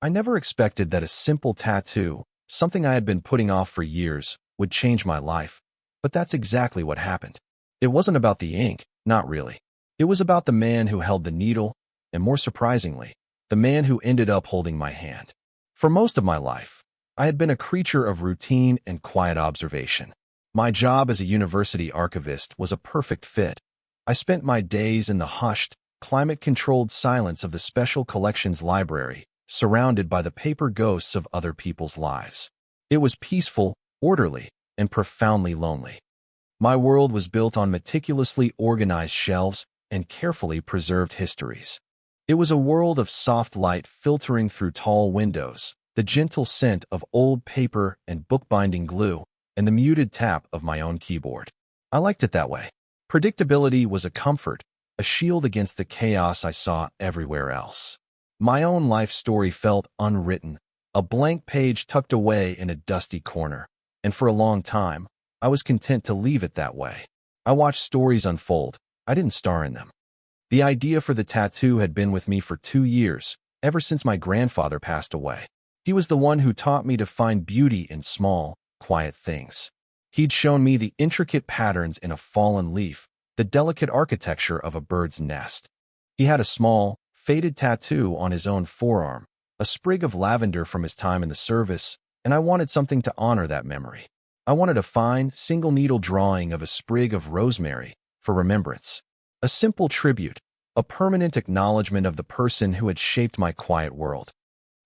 I never expected that a simple tattoo, something I had been putting off for years, would change my life. But that's exactly what happened. It wasn't about the ink, not really. It was about the man who held the needle, and more surprisingly, the man who ended up holding my hand. For most of my life, I had been a creature of routine and quiet observation. My job as a university archivist was a perfect fit. I spent my days in the hushed, climate-controlled silence of the Special Collections Library, surrounded by the paper ghosts of other people's lives. It was peaceful, orderly, and profoundly lonely. My world was built on meticulously organized shelves and carefully preserved histories. It was a world of soft light filtering through tall windows, the gentle scent of old paper and bookbinding glue, and the muted tap of my own keyboard. I liked it that way. Predictability was a comfort, a shield against the chaos I saw everywhere else. My own life story felt unwritten, a blank page tucked away in a dusty corner, and for a long time, I was content to leave it that way. I watched stories unfold. I didn't star in them. The idea for the tattoo had been with me for 2 years, ever since my grandfather passed away. He was the one who taught me to find beauty in small, quiet things. He'd shown me the intricate patterns in a fallen leaf, the delicate architecture of a bird's nest. He had a small, faded tattoo on his own forearm, a sprig of lavender from his time in the service, and I wanted something to honor that memory. I wanted a fine, single-needle drawing of a sprig of rosemary for remembrance. A simple tribute, a permanent acknowledgement of the person who had shaped my quiet world.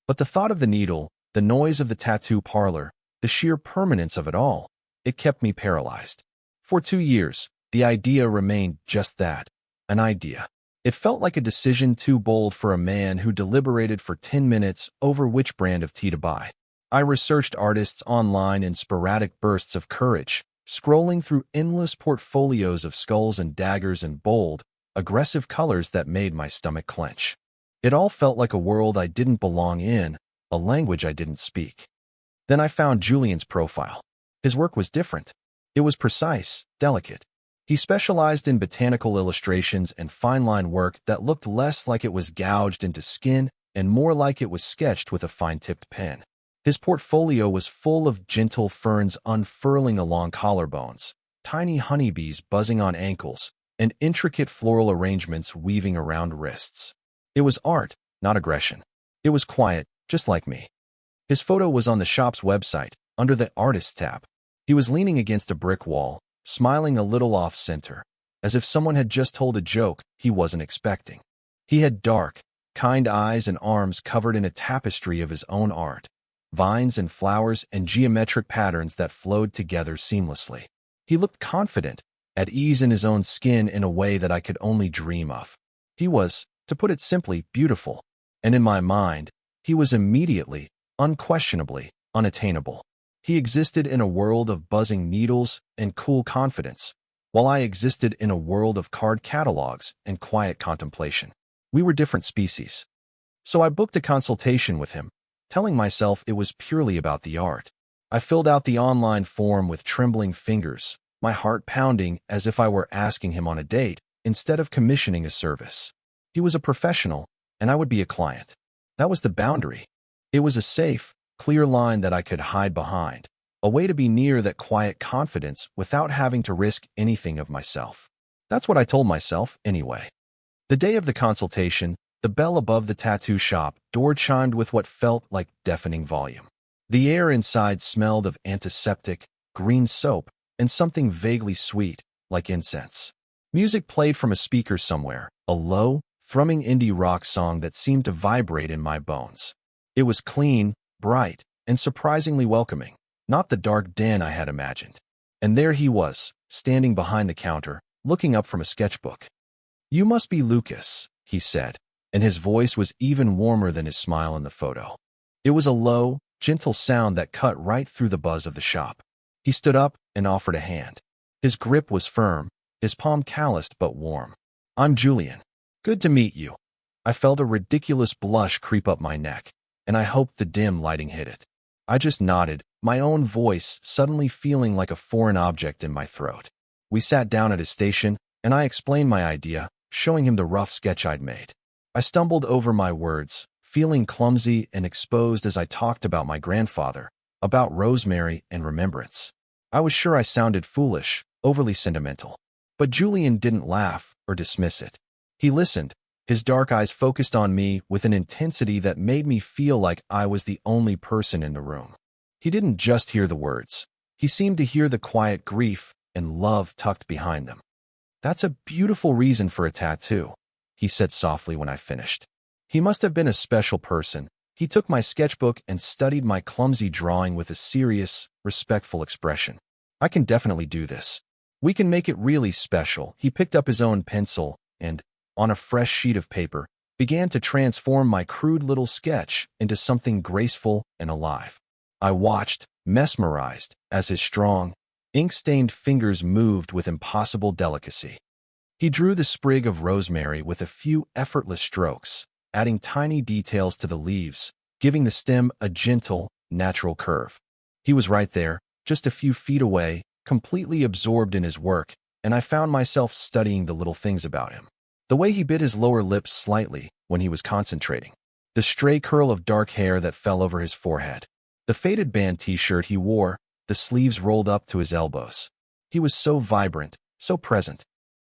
But the thought of the needle, the noise of the tattoo parlor, the sheer permanence of it all, it kept me paralyzed. For 2 years, the idea remained just that, an idea. It felt like a decision too bold for a man who deliberated for 10 minutes over which brand of tea to buy. I researched artists online in sporadic bursts of courage, scrolling through endless portfolios of skulls and daggers in bold, aggressive colors that made my stomach clench. It all felt like a world I didn't belong in, a language I didn't speak. Then I found Julian's profile. His work was different. It was precise, delicate. He specialized in botanical illustrations and fine-line work that looked less like it was gouged into skin and more like it was sketched with a fine-tipped pen. His portfolio was full of gentle ferns unfurling along collarbones, tiny honeybees buzzing on ankles, and intricate floral arrangements weaving around wrists. It was art, not aggression. It was quiet, just like me. His photo was on the shop's website, under the Artists tab. He was leaning against a brick wall, smiling a little off-center, as if someone had just told a joke he wasn't expecting. He had dark, kind eyes and arms covered in a tapestry of his own art, vines and flowers and geometric patterns that flowed together seamlessly. He looked confident, at ease in his own skin in a way that I could only dream of. He was, to put it simply, beautiful, and in my mind, he was immediately, unquestionably, unattainable. He existed in a world of buzzing needles and cool confidence, while I existed in a world of card catalogs and quiet contemplation. We were different species. So I booked a consultation with him, telling myself it was purely about the art. I filled out the online form with trembling fingers, my heart pounding as if I were asking him on a date instead of commissioning a service. He was a professional, and I would be a client. That was the boundary. It was a safe, clear line that I could hide behind, a way to be near that quiet confidence without having to risk anything of myself. That's what I told myself, anyway. The day of the consultation, the bell above the tattoo shop door chimed with what felt like deafening volume. The air inside smelled of antiseptic, green soap, and something vaguely sweet, like incense. Music played from a speaker somewhere, a low, thrumming indie rock song that seemed to vibrate in my bones. It was clean, bright, and surprisingly welcoming, not the dark den I had imagined. And there he was, standing behind the counter, looking up from a sketchbook. "You must be Lucas," he said, and his voice was even warmer than his smile in the photo. It was a low, gentle sound that cut right through the buzz of the shop. He stood up and offered a hand. His grip was firm, his palm calloused but warm. "I'm Julian. Good to meet you." I felt a ridiculous blush creep up my neck, and I hoped the dim lighting hid it. I just nodded, my own voice suddenly feeling like a foreign object in my throat. We sat down at his station, and I explained my idea, showing him the rough sketch I'd made. I stumbled over my words, feeling clumsy and exposed as I talked about my grandfather, about Rosemary and remembrance. I was sure I sounded foolish, overly sentimental. But Julian didn't laugh or dismiss it. He listened, his dark eyes focused on me with an intensity that made me feel like I was the only person in the room. He didn't just hear the words. He seemed to hear the quiet grief and love tucked behind them. "That's a beautiful reason for a tattoo," he said softly when I finished. He must have been a special person. He took my sketchbook and studied my clumsy drawing with a serious, respectful expression. "I can definitely do this. We can make it really special." He picked up his own pencil and, on a fresh sheet of paper, began to transform my crude little sketch into something graceful and alive. I watched, mesmerized, as his strong, ink-stained fingers moved with impossible delicacy. He drew the sprig of rosemary with a few effortless strokes, adding tiny details to the leaves, giving the stem a gentle, natural curve. He was right there, just a few feet away, completely absorbed in his work, and I found myself studying the little things about him. The way he bit his lower lip slightly when he was concentrating, the stray curl of dark hair that fell over his forehead, the faded band t-shirt he wore, the sleeves rolled up to his elbows. He was so vibrant, so present.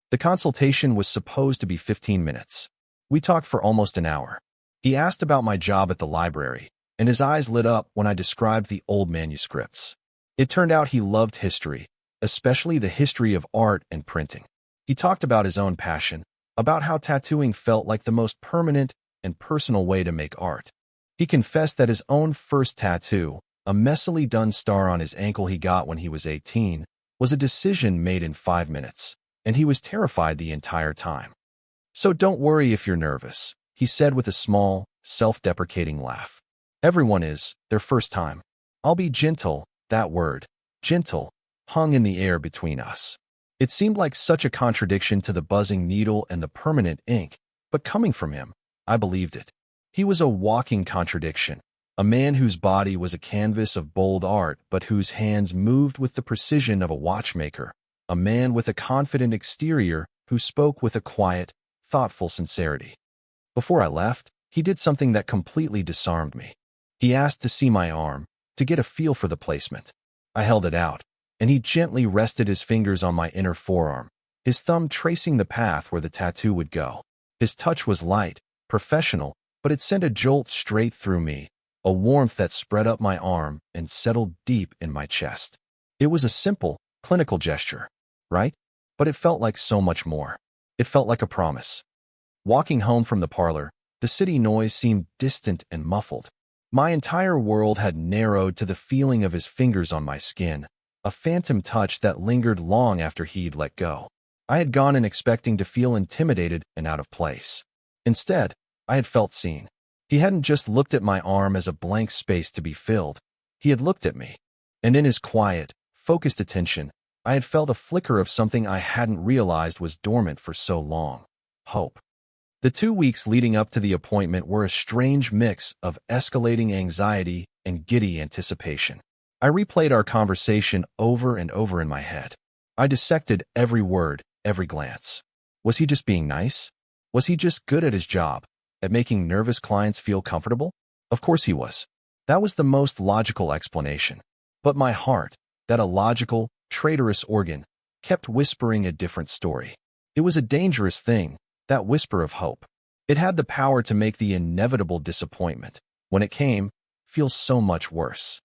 The consultation was supposed to be 15 minutes. We talked for almost an hour. He asked about my job at the library, and his eyes lit up when I described the old manuscripts. It turned out he loved history, especially the history of art and printing. He talked about his own passion, about how tattooing felt like the most permanent and personal way to make art. He confessed that his own first tattoo, a messily done star on his ankle he got when he was 18, was a decision made in 5 minutes, and he was terrified the entire time. "So don't worry if you're nervous," he said with a small, self-deprecating laugh. "Everyone is, their first time. I'll be gentle." That word, gentle, hung in the air between us. It seemed like such a contradiction to the buzzing needle and the permanent ink, but coming from him, I believed it. He was a walking contradiction, a man whose body was a canvas of bold art but whose hands moved with the precision of a watchmaker, a man with a confident exterior who spoke with a quiet, thoughtful sincerity. Before I left, he did something that completely disarmed me. He asked to see my arm, to get a feel for the placement. I held it out, and he gently rested his fingers on my inner forearm, his thumb tracing the path where the tattoo would go. His touch was light, professional, but it sent a jolt straight through me, a warmth that spread up my arm and settled deep in my chest. It was a simple, clinical gesture, right? But it felt like so much more. It felt like a promise. Walking home from the parlor, the city noise seemed distant and muffled. My entire world had narrowed to the feeling of his fingers on my skin, a phantom touch that lingered long after he'd let go. I had gone in expecting to feel intimidated and out of place. Instead, I had felt seen. He hadn't just looked at my arm as a blank space to be filled. He had looked at me. And in his quiet, focused attention, I had felt a flicker of something I hadn't realized was dormant for so long: hope. The 2 weeks leading up to the appointment were a strange mix of escalating anxiety and giddy anticipation. I replayed our conversation over and over in my head. I dissected every word, every glance. Was he just being nice? Was he just good at his job, at making nervous clients feel comfortable? Of course he was. That was the most logical explanation. But my heart, that illogical, traitorous organ, kept whispering a different story. It was a dangerous thing, that whisper of hope. It had the power to make the inevitable disappointment, when it came, feel so much worse.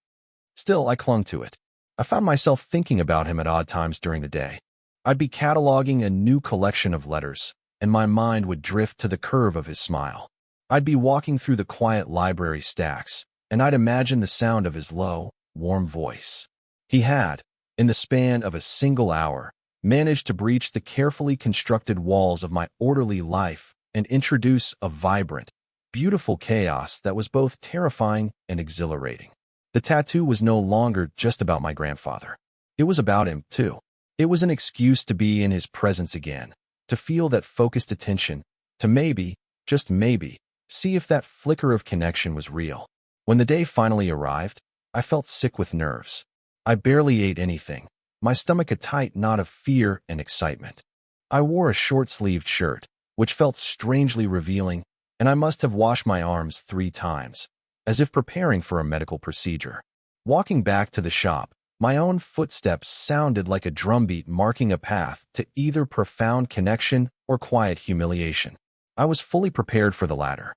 Still, I clung to it. I found myself thinking about him at odd times during the day. I'd be cataloging a new collection of letters, and my mind would drift to the curve of his smile. I'd be walking through the quiet library stacks, and I'd imagine the sound of his low, warm voice. He had, in the span of a single hour, managed to breach the carefully constructed walls of my orderly life and introduce a vibrant, beautiful chaos that was both terrifying and exhilarating. The tattoo was no longer just about my grandfather. It was about him, too. It was an excuse to be in his presence again, to feel that focused attention, to maybe, just maybe, see if that flicker of connection was real. When the day finally arrived, I felt sick with nerves. I barely ate anything, my stomach a tight knot of fear and excitement. I wore a short-sleeved shirt, which felt strangely revealing, and I must have washed my arms 3 times, as if preparing for a medical procedure. Walking back to the shop, my own footsteps sounded like a drumbeat marking a path to either profound connection or quiet humiliation. I was fully prepared for the latter.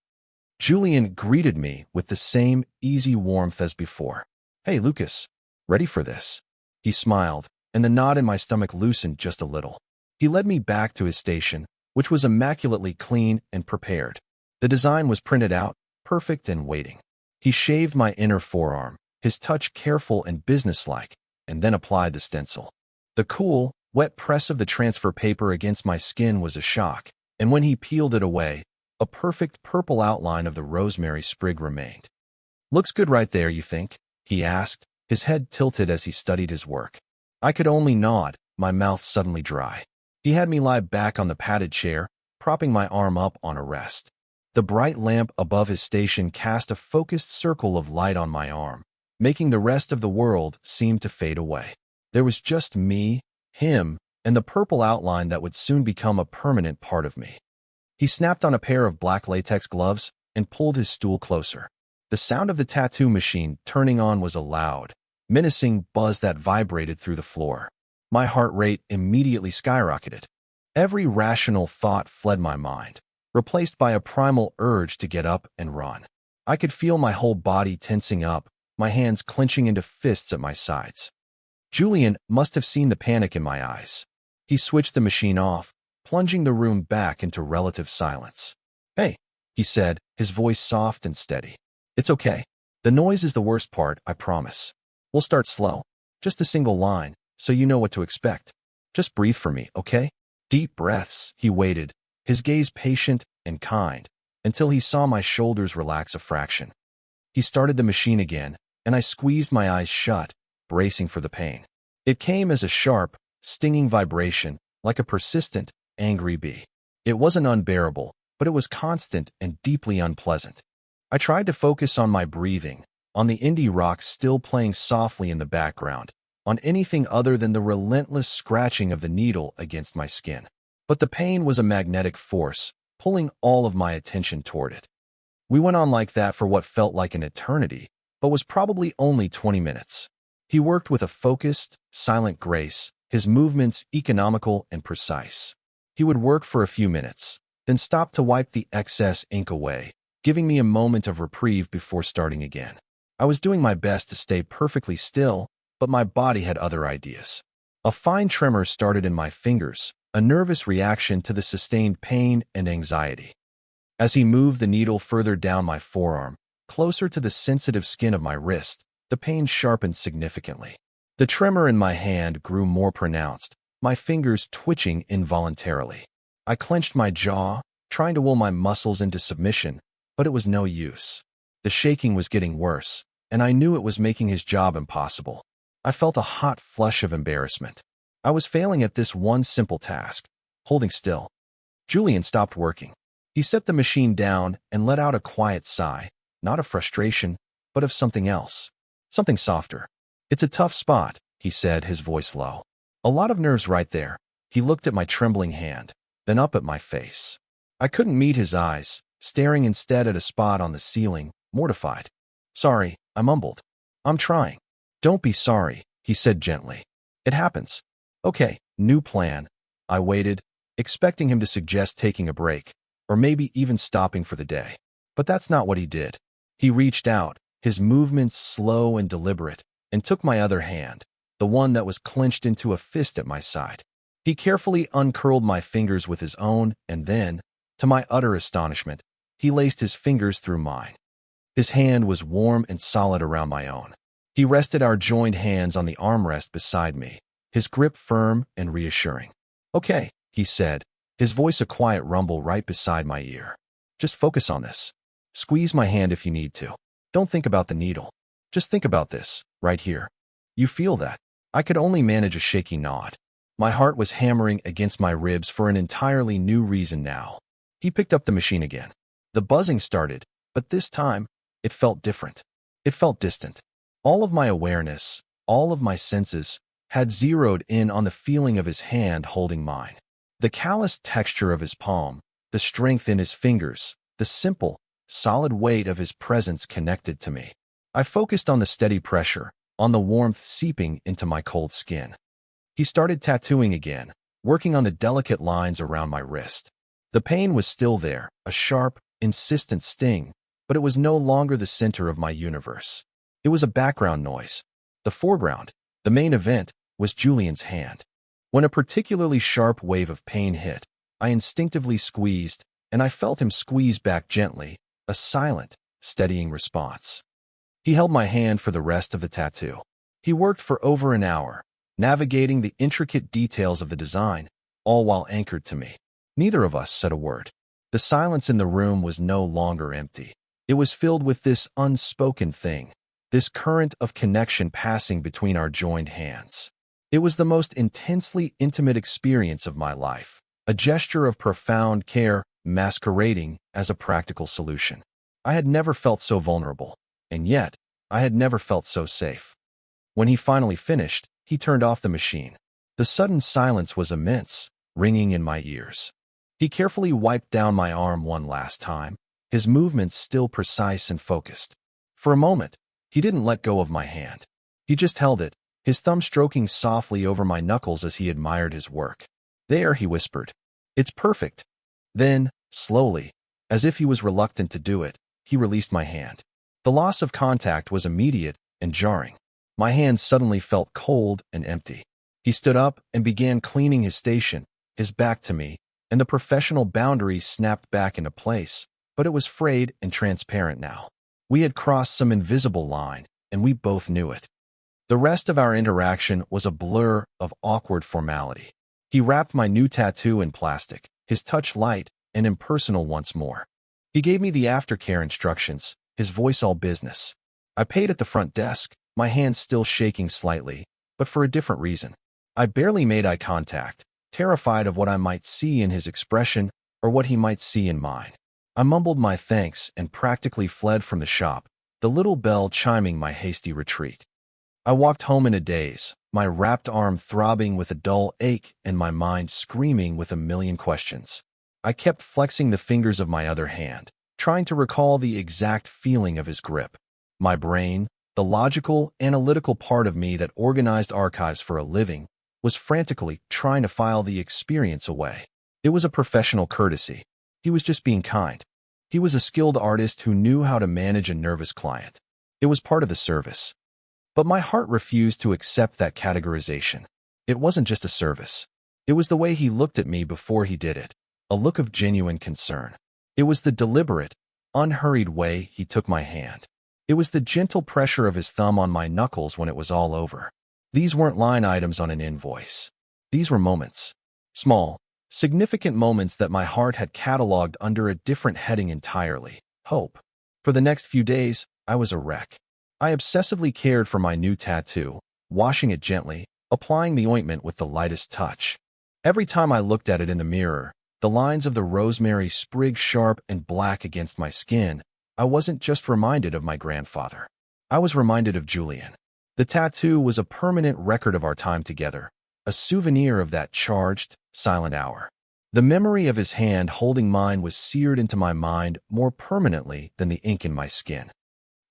Julian greeted me with the same easy warmth as before. "Hey, Lucas, ready for this?" He smiled, and the knot in my stomach loosened just a little. He led me back to his station, which was immaculately clean and prepared. The design was printed out, perfect and waiting. He shaved my inner forearm, his touch careful and businesslike, and then applied the stencil. The cool, wet press of the transfer paper against my skin was a shock, and when he peeled it away, a perfect purple outline of the rosemary sprig remained. "Looks good right there, you think?" he asked, his head tilted as he studied his work. I could only nod, my mouth suddenly dry. He had me lie back on the padded chair, propping my arm up on a rest. The bright lamp above his station cast a focused circle of light on my arm, making the rest of the world seem to fade away. There was just me, him, and the purple outline that would soon become a permanent part of me. He snapped on a pair of black latex gloves and pulled his stool closer. The sound of the tattoo machine turning on was a loud, menacing buzz that vibrated through the floor. My heart rate immediately skyrocketed. Every rational thought fled my mind, replaced by a primal urge to get up and run. I could feel my whole body tensing up, my hands clenching into fists at my sides. Julian must have seen the panic in my eyes. He switched the machine off, plunging the room back into relative silence. "Hey," he said, his voice soft and steady. "It's okay. The noise is the worst part, I promise. We'll start slow. Just a single line, so you know what to expect. Just breathe for me, okay?" Deep breaths, he waited, his gaze patient and kind, until he saw my shoulders relax a fraction. He started the machine again, and I squeezed my eyes shut, bracing for the pain. It came as a sharp, stinging vibration, like a persistent, angry bee. It wasn't unbearable, but it was constant and deeply unpleasant. I tried to focus on my breathing, on the indie rock still playing softly in the background, on anything other than the relentless scratching of the needle against my skin. But the pain was a magnetic force, pulling all of my attention toward it. We went on like that for what felt like an eternity, but was probably only 20 minutes. He worked with a focused, silent grace, his movements economical and precise. He would work for a few minutes, then stop to wipe the excess ink away, giving me a moment of reprieve before starting again. I was doing my best to stay perfectly still, but my body had other ideas. A fine tremor started in my fingers, a nervous reaction to the sustained pain and anxiety. As he moved the needle further down my forearm, closer to the sensitive skin of my wrist, the pain sharpened significantly. The tremor in my hand grew more pronounced, my fingers twitching involuntarily. I clenched my jaw, trying to will my muscles into submission, but it was no use. The shaking was getting worse, and I knew it was making his job impossible. I felt a hot flush of embarrassment. I was failing at this one simple task, holding still. Julian stopped working. He set the machine down and let out a quiet sigh, not of frustration, but of something else, something softer. "It's a tough spot," he said, his voice low. "A lot of nerves right there." He looked at my trembling hand, then up at my face. I couldn't meet his eyes, staring instead at a spot on the ceiling, mortified. "Sorry," I mumbled. "I'm trying." "Don't be sorry," he said gently. "It happens." "Okay, new plan." I waited, expecting him to suggest taking a break, or maybe even stopping for the day. But that's not what he did. He reached out, his movements slow and deliberate, and took my other hand, the one that was clenched into a fist at my side. He carefully uncurled my fingers with his own, and then, to my utter astonishment, he laced his fingers through mine. His hand was warm and solid around my own. He rested our joined hands on the armrest beside me, his grip firm and reassuring. "Okay," he said, his voice a quiet rumble right beside my ear. "Just focus on this. Squeeze my hand if you need to. Don't think about the needle. Just think about this, right here. You feel that?" I could only manage a shaky nod. My heart was hammering against my ribs for an entirely new reason now. He picked up the machine again. The buzzing started, but this time, it felt different. It felt distant. All of my awareness, all of my senses, had zeroed in on the feeling of his hand holding mine. The calloused texture of his palm, the strength in his fingers, The simple, solid weight of his presence connected to me. I focused on the steady pressure, on the warmth seeping into my cold skin. He started tattooing again, working on the delicate lines around my wrist. The pain was still there, a sharp, insistent sting, but it was no longer the center of my universe. It was a background noise. The foreground, the main event, was Julian's hand. When a particularly sharp wave of pain hit, I instinctively squeezed, and I felt him squeeze back gently, a silent, steadying response. He held my hand for the rest of the tattoo. He worked for over an hour, navigating the intricate details of the design, all while anchored to me. Neither of us said a word. The silence in the room was no longer empty. It was filled with this unspoken thing, this current of connection passing between our joined hands. It was the most intensely intimate experience of my life, a gesture of profound care masquerading as a practical solution. I had never felt so vulnerable, and yet I had never felt so safe. When he finally finished, he turned off the machine. The sudden silence was immense, ringing in my ears. He carefully wiped down my arm one last time, his movements still precise and focused. For a moment, he didn't let go of my hand. He just held it, his thumb stroking softly over my knuckles as he admired his work. "There," he whispered. "It's perfect." Then, slowly, as if he was reluctant to do it, he released my hand. The loss of contact was immediate and jarring. My hand suddenly felt cold and empty. He stood up and began cleaning his station, his back to me, and the professional boundary snapped back into place, but it was frayed and transparent now. We had crossed some invisible line, and we both knew it. The rest of our interaction was a blur of awkward formality. He wrapped my new tattoo in plastic, his touch light and impersonal once more. He gave me the aftercare instructions, his voice all business. I paid at the front desk, my hand still shaking slightly, but for a different reason. I barely made eye contact, terrified of what I might see in his expression or what he might see in mine. I mumbled my thanks and practically fled from the shop, the little bell chiming my hasty retreat. I walked home in a daze, my wrapped arm throbbing with a dull ache and my mind screaming with a million questions. I kept flexing the fingers of my other hand, trying to recall the exact feeling of his grip. My brain, the logical, analytical part of me that organized archives for a living, was frantically trying to file the experience away. It was a professional courtesy. He was just being kind. He was a skilled artist who knew how to manage a nervous client. It was part of the service. But my heart refused to accept that categorization. It wasn't just a service. It was the way he looked at me before he did it, a look of genuine concern. It was the deliberate, unhurried way he took my hand. It was the gentle pressure of his thumb on my knuckles when it was all over. These weren't line items on an invoice. These were moments. Small, significant moments that my heart had cataloged under a different heading entirely, hope. For the next few days, I was a wreck. I obsessively cared for my new tattoo, washing it gently, applying the ointment with the lightest touch. Every time I looked at it in the mirror, the lines of the rosemary sprig sharp and black against my skin, I wasn't just reminded of my grandfather. I was reminded of Julian. The tattoo was a permanent record of our time together, a souvenir of that charged, silent hour. The memory of his hand holding mine was seared into my mind more permanently than the ink in my skin.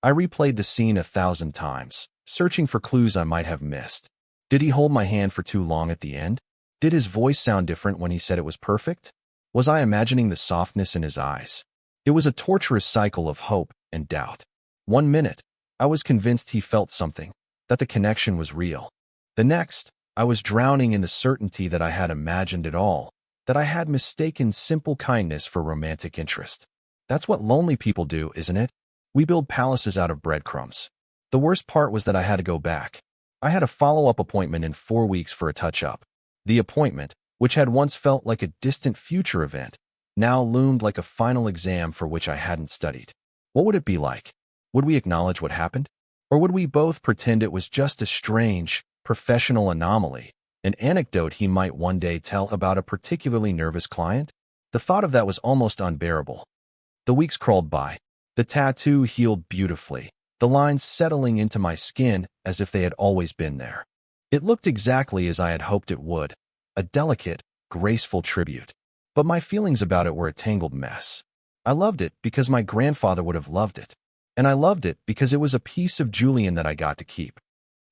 I replayed the scene 1,000 times, searching for clues I might have missed. Did he hold my hand for too long at the end? Did his voice sound different when he said it was perfect? Was I imagining the softness in his eyes? It was a torturous cycle of hope and doubt. One minute, I was convinced he felt something, that the connection was real. The next, I was drowning in the certainty that I had imagined it all, that I had mistaken simple kindness for romantic interest. That's what lonely people do, isn't it? We build palaces out of breadcrumbs. The worst part was that I had to go back. I had a follow-up appointment in 4 weeks for a touch-up. The appointment, which had once felt like a distant future event, now loomed like a final exam for which I hadn't studied. What would it be like? Would we acknowledge what happened? Or would we both pretend it was just a strange, professional anomaly, an anecdote he might one day tell about a particularly nervous client? The thought of that was almost unbearable. The weeks crawled by. The tattoo healed beautifully, the lines settling into my skin as if they had always been there. It looked exactly as I had hoped it would, a delicate, graceful tribute. But my feelings about it were a tangled mess. I loved it because my grandfather would have loved it. And I loved it because it was a piece of Julian that I got to keep.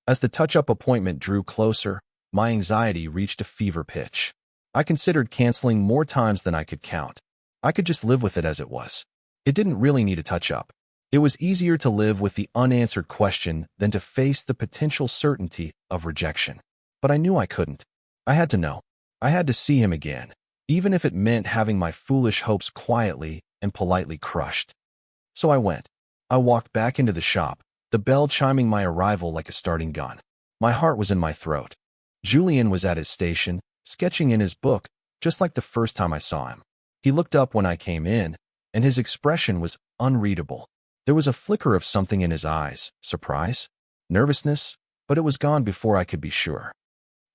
As the touch-up appointment drew closer, my anxiety reached a fever pitch. I considered canceling more times than I could count. I could just live with it as it was. It didn't really need a touch-up. It was easier to live with the unanswered question than to face the potential certainty of rejection. But I knew I couldn't. I had to know. I had to see him again, even if it meant having my foolish hopes quietly and politely crushed. So I went. I walked back into the shop, the bell chiming my arrival like a starting gun. My heart was in my throat. Julian was at his station, sketching in his book, just like the first time I saw him. He looked up when I came in, and his expression was unreadable. There was a flicker of something in his eyes, surprise, nervousness, but it was gone before I could be sure.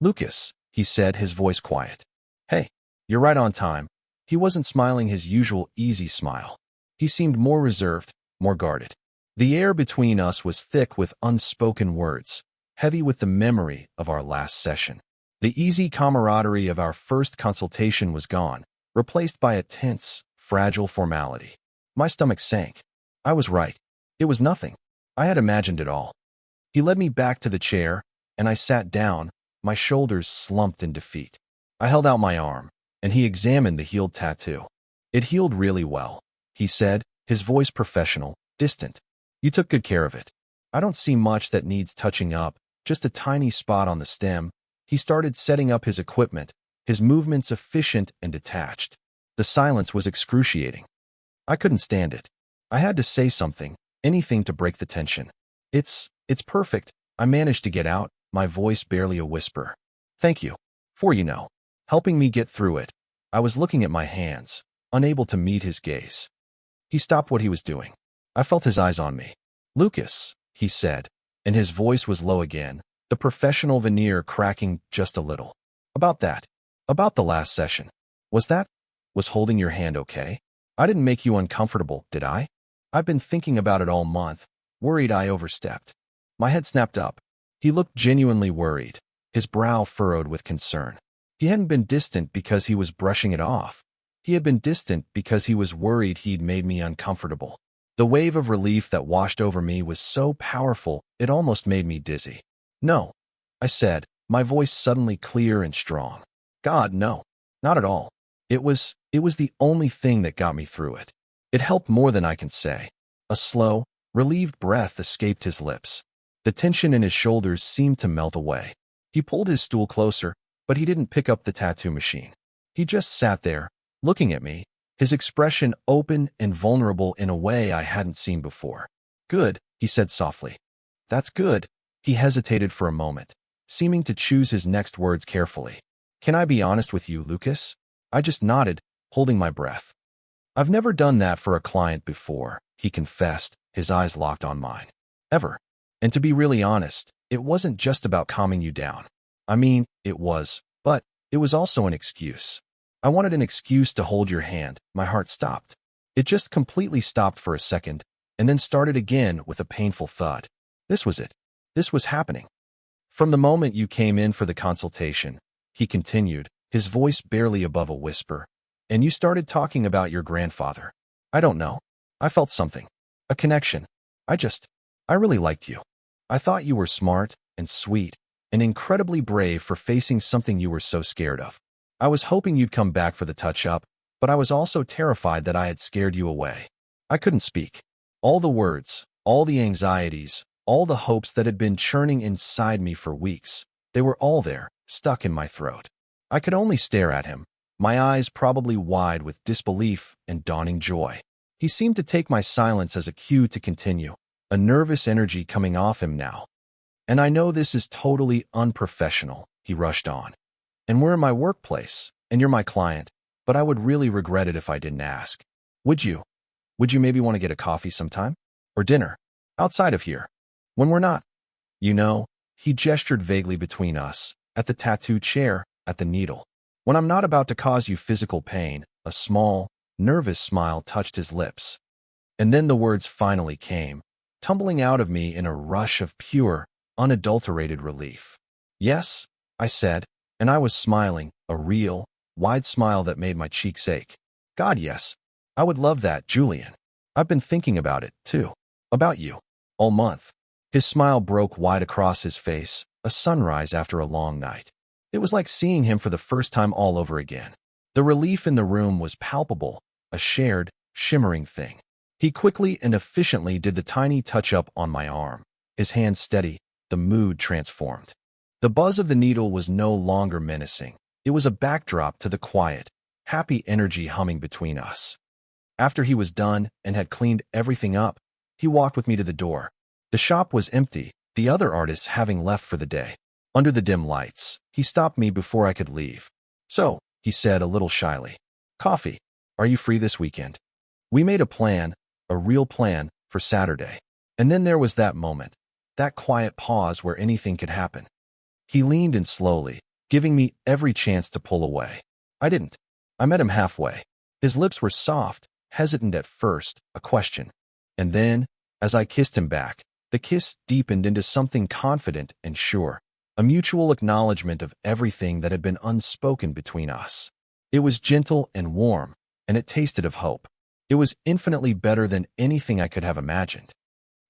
"Lucas," he said, his voice quiet. "Hey, you're right on time." He wasn't smiling his usual easy smile. He seemed more reserved, more guarded. The air between us was thick with unspoken words, heavy with the memory of our last session. The easy camaraderie of our first consultation was gone, replaced by a tense, fragile formality. My stomach sank. I was right. It was nothing. I had imagined it all. He led me back to the chair, and I sat down, my shoulders slumped in defeat. I held out my arm, and he examined the healed tattoo. "It healed really well," he said, his voice professional, distant. "You took good care of it. I don't see much that needs touching up, just a tiny spot on the stem." He started setting up his equipment, his movements efficient and detached. The silence was excruciating. I couldn't stand it. I had to say something, anything to break the tension. It's perfect," I managed to get out, my voice barely a whisper. "Thank you for, helping me get through it." I was looking at my hands, unable to meet his gaze. He stopped what he was doing. I felt his eyes on me. "Lucas," he said, and his voice was low again, the professional veneer cracking just a little. About the last session. Was holding your hand okay? I didn't make you uncomfortable, did I? I've been thinking about it all month, worried I overstepped." My head snapped up. He looked genuinely worried, his brow furrowed with concern. He hadn't been distant because he was brushing it off. He had been distant because he was worried he'd made me uncomfortable. The wave of relief that washed over me was so powerful it almost made me dizzy. "No," I said, my voice suddenly clear and strong. "God, no. Not at all. It was the only thing that got me through it." It helped more than I can say. A slow, relieved breath escaped his lips. The tension in his shoulders seemed to melt away. He pulled his stool closer, but he didn't pick up the tattoo machine. He just sat there, looking at me, his expression open and vulnerable in a way I hadn't seen before. "Good," he said softly. "That's good." He hesitated for a moment, seeming to choose his next words carefully. "Can I be honest with you, Lucas?" I just nodded, holding my breath. "I've never done that for a client before," he confessed, his eyes locked on mine. "Ever. And to be really honest, it wasn't just about calming you down. I mean, it was, but it was also an excuse. I wanted an excuse to hold your hand." My heart stopped. It just completely stopped for a second, and then started again with a painful thud. This was it. This was happening. "From the moment you came in for the consultation," he continued, his voice barely above a whisper, "and you started talking about your grandfather. I don't know. I felt something. A connection. I really liked you. I thought you were smart and sweet and incredibly brave for facing something you were so scared of. I was hoping you'd come back for the touch-up, but I was also terrified that I had scared you away." I couldn't speak. All the words, all the anxieties, all the hopes that had been churning inside me for weeks, they were all there, stuck in my throat. I could only stare at him, my eyes probably wide with disbelief and dawning joy. He seemed to take my silence as a cue to continue, a nervous energy coming off him now. "And I know this is totally unprofessional," he rushed on. "And we're in my workplace, and you're my client, but I would really regret it if I didn't ask. Would you maybe want to get a coffee sometime? Or dinner? Outside of here? When we're not?" He gestured vaguely between us, at the tattoo chair, at the needle. "When I'm not about to cause you physical pain." A small, nervous smile touched his lips. And then the words finally came, tumbling out of me in a rush of pure, unadulterated relief. "Yes," I said, and I was smiling, a real, wide smile that made my cheeks ache. "God, yes. I would love that, Julian. I've been thinking about it, too. About you. All month. His smile broke wide across his face, a sunrise after a long night. It was like seeing him for the first time all over again. The relief in the room was palpable, a shared, shimmering thing. He quickly and efficiently did the tiny touch-up on my arm. His hand steady, the mood transformed. The buzz of the needle was no longer menacing. It was a backdrop to the quiet, happy energy humming between us. After he was done and had cleaned everything up, he walked with me to the door. The shop was empty, the other artists having left for the day. Under the dim lights, he stopped me before I could leave. "So," he said a little shyly, "coffee. Are you free this weekend?" We made a plan, a real plan, for Saturday. And then there was that moment, that quiet pause where anything could happen. He leaned in slowly, giving me every chance to pull away. I didn't. I met him halfway. His lips were soft, hesitant at first, a question. And then, as I kissed him back, the kiss deepened into something confident and sure, a mutual acknowledgement of everything that had been unspoken between us. It was gentle and warm, and it tasted of hope. It was infinitely better than anything I could have imagined.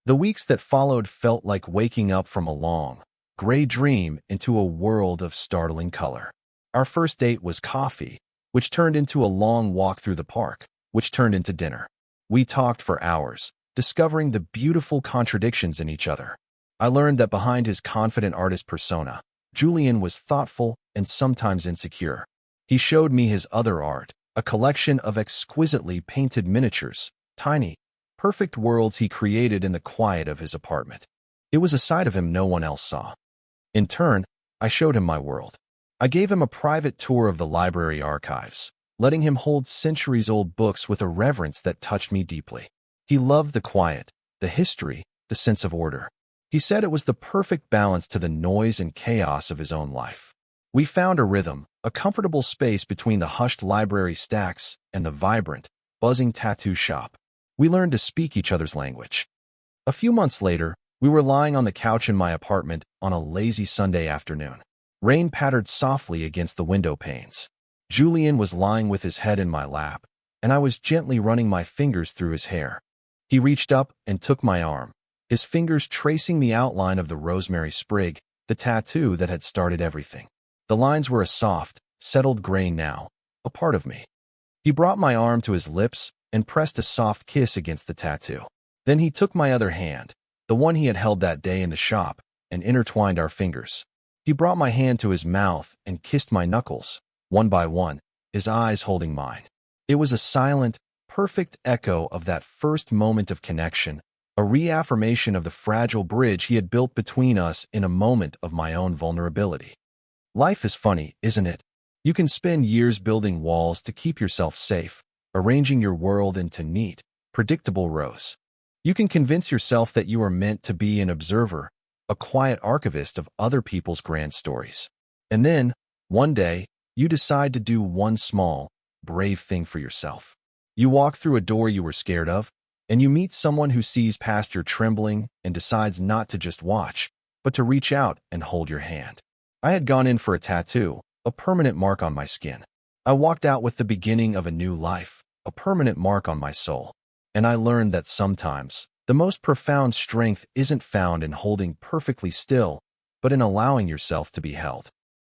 The weeks that followed felt like waking up from a long, gray dream into a world of startling color. Our first date was coffee, which turned into a long walk through the park, which turned into dinner. We talked for hours, discovering the beautiful contradictions in each other. I learned that behind his confident artist persona, Julian was thoughtful and sometimes insecure. He showed me his other art, a collection of exquisitely painted miniatures, tiny, perfect worlds he created in the quiet of his apartment. It was a side of him no one else saw. In turn, I showed him my world. I gave him a private tour of the library archives, letting him hold centuries-old books with a reverence that touched me deeply. He loved the quiet, the history, the sense of order. He said it was the perfect balance to the noise and chaos of his own life. We found a rhythm, a comfortable space between the hushed library stacks and the vibrant, buzzing tattoo shop. We learned to speak each other's language. A few months later, we were lying on the couch in my apartment on a lazy Sunday afternoon. Rain pattered softly against the window panes. Julian was lying with his head in my lap, and I was gently running my fingers through his hair. He reached up and took my arm, his fingers tracing the outline of the rosemary sprig, the tattoo that had started everything. The lines were a soft, settled gray now, a part of me. He brought my arm to his lips and pressed a soft kiss against the tattoo. Then he took my other hand, the one he had held that day in the shop, and intertwined our fingers. He brought my hand to his mouth and kissed my knuckles, one by one, his eyes holding mine. It was a silent, perfect echo of that first moment of connection, a reaffirmation of the fragile bridge he had built between us in a moment of my own vulnerability. Life is funny, isn't it? You can spend years building walls to keep yourself safe, arranging your world into neat, predictable rows. You can convince yourself that you are meant to be an observer, a quiet archivist of other people's grand stories. And then, one day, you decide to do one small, brave thing for yourself. You walk through a door you were scared of, and you meet someone who sees past your trembling and decides not to just watch, but to reach out and hold your hand. I had gone in for a tattoo, a permanent mark on my skin. I walked out with the beginning of a new life, a permanent mark on my soul. And I learned that sometimes, the most profound strength isn't found in holding perfectly still, but in allowing yourself to be held.